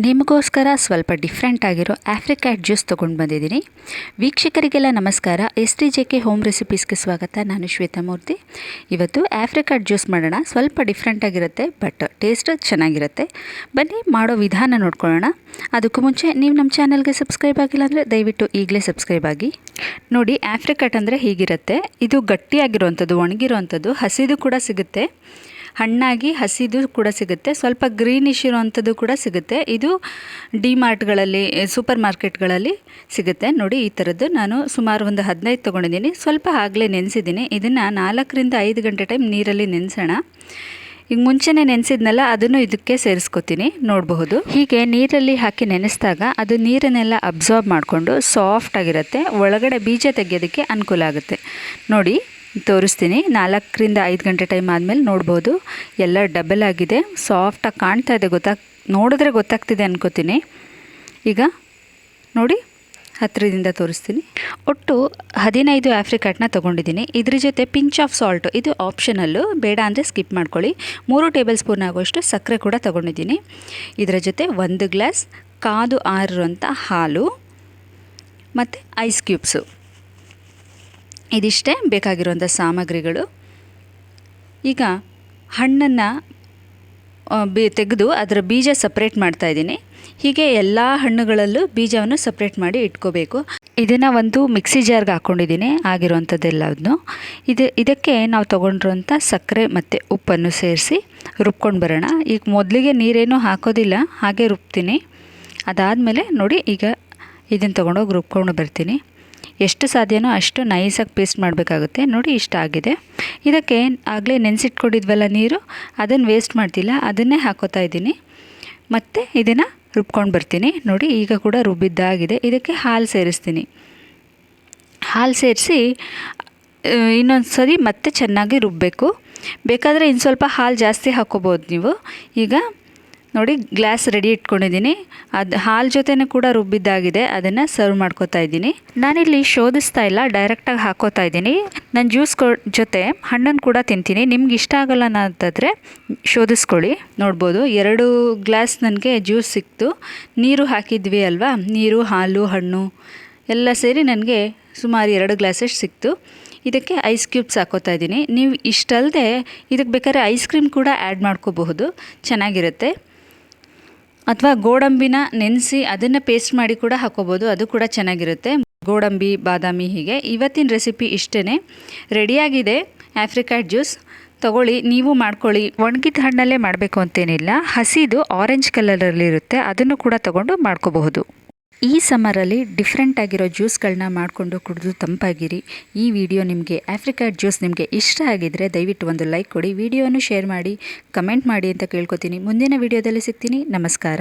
ನಿಮಗೋಸ್ಕರ ಸ್ವಲ್ಪ ಡಿಫ್ರೆಂಟ್ ಆಗಿರೋ ಆಫ್ರಿಕ್ಯಾಟ್ ಜ್ಯೂಸ್ ತೊಗೊಂಡು ಬಂದಿದ್ದೀನಿ. ವೀಕ್ಷಕರಿಗೆಲ್ಲ ನಮಸ್ಕಾರ. SDJK ಹೋಮ್ ರೆಸಿಪೀಸ್ಗೆ ಸ್ವಾಗತ. ನಾನು ಶ್ವೇತಾಮೂರ್ತಿ. ಇವತ್ತು ಆಫ್ರಿಕ್ಯಾಟ್ ಜ್ಯೂಸ್ ಮಾಡೋಣ. ಸ್ವಲ್ಪ ಡಿಫ್ರೆಂಟ್ ಆಗಿರುತ್ತೆ, ಬಟ್ ಟೇಸ್ಟ್ ಚೆನ್ನಾಗಿರುತ್ತೆ. ಬನ್ನಿ ಮಾಡೋ ವಿಧಾನ ನೋಡ್ಕೊಳ್ಳೋಣ. ಅದಕ್ಕೂ ಮುಂಚೆ ನೀವು ನಮ್ಮ ಚಾನಲ್ಗೆ ಸಬ್ಸ್ಕ್ರೈಬ್ ಆಗಿಲ್ಲ ಅಂದರೆ ದಯವಿಟ್ಟು ಈಗಲೇ ಸಬ್ಸ್ಕ್ರೈಬ್ ಆಗಿ. ನೋಡಿ, ಆಫ್ರಿಕ್ಯಾಟ್ ಅಂದರೆ ಹೀಗಿರುತ್ತೆ. ಇದು ಗಟ್ಟಿಯಾಗಿರುವಂಥದ್ದು, ಒಣಗಿರುವಂಥದ್ದು, ಹಸಿದು ಕೂಡ ಸಿಗುತ್ತೆ, ಹಣ್ಣಾಗಿ ಹಸಿದು ಕೂಡ ಸಿಗುತ್ತೆ, ಸ್ವಲ್ಪ ಗ್ರೀನಿಶ್ ಇರೋವಂಥದ್ದು ಕೂಡ ಸಿಗುತ್ತೆ. ಇದು ಡಿಮಾರ್ಟ್ಗಳಲ್ಲಿ, ಸೂಪರ್ ಮಾರ್ಕೆಟ್ಗಳಲ್ಲಿ ಸಿಗುತ್ತೆ. ನೋಡಿ, ಈ ಥರದ್ದು ನಾನು ಸುಮಾರು ಒಂದು 15 ತೊಗೊಂಡಿದ್ದೀನಿ. ಸ್ವಲ್ಪ ಆಗಲೇ ನೆನೆಸಿದ್ದೀನಿ. ಇದನ್ನು 4 ರಿಂದ 5 ಗಂಟೆ ಟೈಮ್ ನೀರಲ್ಲಿ ನೆನೆಸೋಣ. ಈಗ ಮುಂಚೆನೇ ನೆನೆಸಿದ್ನಲ್ಲ, ಅದನ್ನು ಇದಕ್ಕೆ ಸೇರಿಸ್ಕೊತೀನಿ. ನೋಡಬಹುದು, ಹೀಗೆ ನೀರಲ್ಲಿ ಹಾಕಿ ನೆನೆಸಿದಾಗ ಅದು ನೀರನ್ನೆಲ್ಲ ಅಬ್ಸಾರ್ಬ್ ಮಾಡಿಕೊಂಡು ಸಾಫ್ಟ್ ಆಗಿರುತ್ತೆ. ಒಳಗಡೆ ಬೀಜ ತೆಗೆಯೋದಕ್ಕೆ ಅನುಕೂಲ ಆಗುತ್ತೆ. ನೋಡಿ, ತೋರಿಸ್ತೀನಿ. 4 ರಿಂದ 5 ಗಂಟೆ ಟೈಮ್ ಆದಮೇಲೆ ನೋಡ್ಬೋದು, ಎಲ್ಲ ಡಬಲ್ ಆಗಿದೆ, ಸಾಫ್ಟಾಗಿ ಕಾಣ್ತಾ ಇದೆ. ನೋಡಿದ್ರೆ ಗೊತ್ತಾಗ್ತಿದೆ ಅನ್ಕೋತೀನಿ. ಈಗ ನೋಡಿ, ಹತ್ತಿರದಿಂದ ತೋರಿಸ್ತೀನಿ. ಒಟ್ಟು 15 ಆಫ್ರಿಕ್ಯಾಟ್ನ ತೊಗೊಂಡಿದ್ದೀನಿ. ಇದ್ರ ಜೊತೆ ಪಿಂಚ್ ಆಫ್ ಸಾಲ್ಟು, ಇದು ಆಪ್ಷನಲ್ಲು, ಬೇಡ ಅಂದರೆ ಸ್ಕಿಪ್ ಮಾಡ್ಕೊಳ್ಳಿ. 3 ಟೇಬಲ್ ಸ್ಪೂನ್ ಆಗುವಷ್ಟು ಸಕ್ಕರೆ ಕೂಡ ತೊಗೊಂಡಿದ್ದೀನಿ. ಇದರ ಜೊತೆ 1 ಗ್ಲಾಸ್ ಕಾದು ಆರಿರುವಂಥ ಹಾಲು ಮತ್ತು ಐಸ್ ಕ್ಯೂಬ್ಸು. ಇದಿಷ್ಟೇ ಬೇಕಾಗಿರುವಂಥ ಸಾಮಗ್ರಿಗಳು. ಈಗ ಹಣ್ಣನ್ನು ತೆಗೆದು ಅದರ ಬೀಜ ಸಪ್ರೇಟ್ ಮಾಡ್ತಾಯಿದ್ದೀನಿ. ಹೀಗೆ ಎಲ್ಲ ಹಣ್ಣುಗಳಲ್ಲೂ ಬೀಜವನ್ನು ಸಪ್ರೇಟ್ ಮಾಡಿ ಇಟ್ಕೋಬೇಕು. ಇದನ್ನು ಒಂದು ಮಿಕ್ಸಿ ಜಾರ್ಗೆ ಹಾಕ್ಕೊಂಡಿದ್ದೀನಿ, ಆಗಿರುವಂಥದ್ದೆಲ್ಲದನ್ನು. ಇದಕ್ಕೆ ನಾವು ತೊಗೊಂಡಿರೋಂಥ ಸಕ್ಕರೆ ಮತ್ತು ಉಪ್ಪನ್ನು ಸೇರಿಸಿ ರುಬ್ಕೊಂಡು ಬರೋಣ. ಈಗ ಮೊದಲಿಗೆ ನೀರೇನೂ ಹಾಕೋದಿಲ್ಲ, ಹಾಗೆ ರುಬ್ತೀನಿ. ಅದಾದಮೇಲೆ ನೋಡಿ, ಈಗ ಇದನ್ನು ತೊಗೊಂಡೋಗಿ ರುಬ್ಕೊಂಡು ಬರ್ತೀನಿ. ಎಷ್ಟು ಸಾಧ್ಯನೋ ಅಷ್ಟು ನೈಸಾಗಿ ಪೇಸ್ಟ್ ಮಾಡಬೇಕಾಗುತ್ತೆ. ನೋಡಿ, ಇಷ್ಟ ಆಗಿದೆ. ಇದಕ್ಕೆ ಆಗಲೇ ನೆನೆಸಿಟ್ಕೊಂಡಿದ್ವಲ್ಲ ನೀರು, ಅದನ್ನು ವೇಸ್ಟ್ ಮಾಡ್ತಿಲ್ಲ, ಅದನ್ನೇ ಹಾಕೋತಾ ಇದ್ದೀನಿ. ಮತ್ತು ಇದನ್ನು ರುಬ್ಕೊಂಡು ಬರ್ತೀನಿ. ನೋಡಿ, ಈಗ ಕೂಡ ರುಬ್ಬಿದ್ದಾಗಿದೆ. ಇದಕ್ಕೆ ಹಾಲು ಸೇರಿಸ್ತೀನಿ. ಹಾಲು ಸೇರಿಸಿ ಇನ್ನೊಂದು ಸರಿ ಮತ್ತೆ ಚೆನ್ನಾಗಿ ರುಬ್ಬಬೇಕು. ಬೇಕಾದರೆ ಇನ್ನು ಸ್ವಲ್ಪ ಹಾಲು ಜಾಸ್ತಿ ಹಾಕ್ಕೋಬೋದು ನೀವು. ಈಗ ನೋಡಿ, ಗ್ಲಾಸ್ ರೆಡಿ ಇಟ್ಕೊಂಡಿದ್ದೀನಿ. ಅದು ಹಾಲು ಜೊತೆನೂ ಕೂಡ ರುಬ್ಬಿದ್ದಾಗಿದೆ. ಅದನ್ನು ಸರ್ವ್ ಮಾಡ್ಕೋತಾ ಇದ್ದೀನಿ. ನಾನಿಲ್ಲಿ ಶೋಧಿಸ್ತಾ ಇಲ್ಲ, ಡೈರೆಕ್ಟಾಗಿ ಹಾಕೋತಾ ಇದ್ದೀನಿ. ನಾನು ಜ್ಯೂಸ್ ಜೊತೆ ಹಣ್ಣನ್ನು ಕೂಡ ತಿಂತೀನಿ. ನಿಮ್ಗೆ ಇಷ್ಟ ಆಗಲ್ಲ ಅನ್ನೋದಾದರೆ ಶೋಧಿಸ್ಕೊಳ್ಳಿ. ನೋಡ್ಬೋದು, 2 ಗ್ಲಾಸ್ ನನಗೆ ಜ್ಯೂಸ್ ಸಿಕ್ತು. ನೀರು ಹಾಕಿದ್ವಿ ಅಲ್ವಾ, ನೀರು, ಹಾಲು, ಹಣ್ಣು ಎಲ್ಲ ಸೇರಿ ನನಗೆ ಸುಮಾರು 2 ಗ್ಲಾಸಷ್ಟು ಸಿಕ್ತು. ಇದಕ್ಕೆ ಐಸ್ ಕ್ಯೂಬ್ಸ್ ಹಾಕೋತಾ ಇದ್ದೀನಿ. ನೀವು ಇಷ್ಟಲ್ಲದೆ ಇದಕ್ಕೆ ಬೇಕಾದ್ರೆ ಐಸ್ ಕ್ರೀಮ್ ಕೂಡ ಆ್ಯಡ್ ಮಾಡ್ಕೋಬಹುದು, ಚೆನ್ನಾಗಿರುತ್ತೆ. ಅಥವಾ ಗೋಡಂಬಿನ ನೆನೆಸಿ ಅದನ್ನು ಪೇಸ್ಟ್ ಮಾಡಿ ಕೂಡ ಹಾಕೋಬೋದು, ಅದು ಕೂಡ ಚೆನ್ನಾಗಿರುತ್ತೆ. ಗೋಡಂಬಿ, ಬಾದಾಮಿ, ಹೀಗೆ. ಇವತ್ತಿನ ರೆಸಿಪಿ ಇಷ್ಟೇ. ರೆಡಿಯಾಗಿದೆ ಆಫ್ರಿಕ್ಯಾಟ್ ಜ್ಯೂಸ್. ತೊಗೊಳ್ಳಿ, ನೀವು ಮಾಡ್ಕೊಳ್ಳಿ. ಒಣಗಿದ ಹಣ್ಣಲ್ಲೇ ಮಾಡಬೇಕು ಅಂತೇನಿಲ್ಲ, ಹಸಿದು ಆರೆಂಜ್ ಕಲರಲ್ಲಿರುತ್ತೆ, ಅದನ್ನು ಕೂಡ ತೊಗೊಂಡು ಮಾಡ್ಕೋಬಹುದು. ಈ ಸಮ್ಮರಲ್ಲಿ ಡಿಫ್ರೆಂಟ್ ಆಗಿರೋ ಜ್ಯೂಸ್ಗಳನ್ನ ಮಾಡಿಕೊಂಡು ಕುಡಿದು ತಂಪಾಗಿರಿ. ಈ ವಿಡಿಯೋ ನಿಮಗೆ, ಆಫ್ರಿಕ್ಯಾಟ್ ಜ್ಯೂಸ್ ನಿಮಗೆ ಇಷ್ಟ ಆಗಿದ್ದರೆ ದಯವಿಟ್ಟು ಒಂದು ಲೈಕ್ ಕೊಡಿ, ವಿಡಿಯೋವನ್ನು ಶೇರ್ ಮಾಡಿ, ಕಮೆಂಟ್ ಮಾಡಿ ಅಂತ ಕೇಳ್ಕೊತೀನಿ. ಮುಂದಿನ ವಿಡಿಯೋದಲ್ಲಿ ಸಿಗ್ತೀನಿ. ನಮಸ್ಕಾರ.